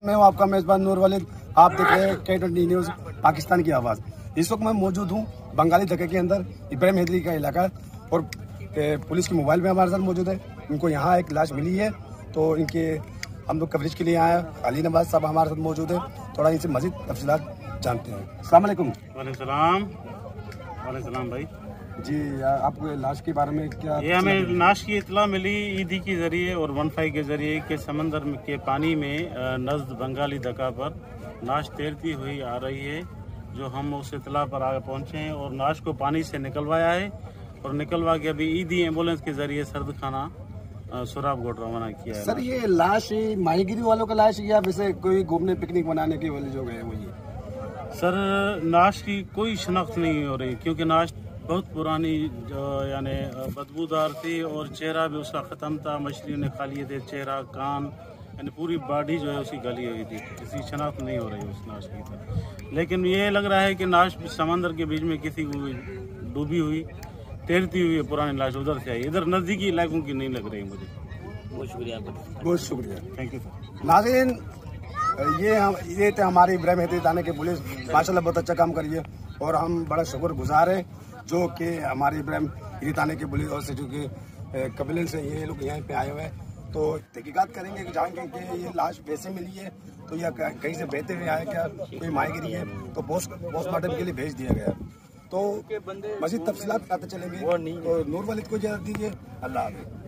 मैं हूं आपका मेजबान नूर वलीद। आप देख रहे हैं K20 न्यूज पाकिस्तान की आवाज। इस वक्त मैं मौजूद हूं बंगाली धक्के के अंदर, इब्राहिम हैदरी का इलाका, और पुलिस की मोबाइल में हमारे साथ मौजूद है। इनको यहाँ एक लाश मिली है, तो इनके हम लोग कवरेज के लिए आए हैं। अली नवाज साहब हमारे साथ मौजूद है, थोड़ा इनसे मजीद तफसीलात जानते हैं। अस्सलाम वालेकुम। वालेकुम भाई जी, आपको लाश के बारे में क्या? ये हमें लाश की इतला मिली ईदी के जरिए और 15 के जरिए के समंदर के पानी में नज़द बंगाली धक्का पर लाश तैरती हुई आ रही है, जो हम उस इतला पर आगे पहुंचे हैं और लाश को पानी से निकलवाया है और निकलवा के अभी ईदी एम्बुलेंस के जरिए सर्द खाना सुराबगोट रवाना किया है। सर, ये लाश माहीगिरी वालों का लाश या वैसे कोई घूमने पिकनिक मनाने के वाले जो गए वो? ये सर, लाश की कोई शनाख्त नहीं हो रही, क्योंकि लाश बहुत पुरानी यानी बदबूदार थी और चेहरा भी उसका ख़त्म था। मछलियों ने खा लिए थे चेहरा, कान, यानी पूरी बॉडी जो है उसकी गली हुई थी। किसी शनाख्त नहीं हो रही उस नाश की तरह। लेकिन ये लग रहा है कि नाश समंदर के बीच में किसी को डूबी हुई तैरती हुई पुरानी लाश उधर से आई, इधर नज़दीकी इलाकों की नहीं लग रही मुझे। बहुत शुक्रिया, बहुत शुक्रिया, थैंक यू सर। नाज़रीन, ये थे हमारे इब्राहिम हैदरी थाने के पुलिस। माशाल्लाह बहुत अच्छा काम करिए और हम बड़ा शुक्रगुजार है जो कि हमारे इब्राहिम हैदरी थाने के पुलिस और से जो कि कबीले से ये लोग यहाँ पे आए हुए हैं। तो तहकीकात करेंगे कि जानेंगे कि ये लाश वैसे मिली है तो या कहीं से बहते हुए आया, क्या कोई माहीगिरी है, तो पोस्टमार्टम के लिए भेज दिया गया। तो मज़ीद तफसीलात आते चलेंगे। तो नूर वलीद को इजाज़त दीजिए। अल्लाह हाफ़िज़।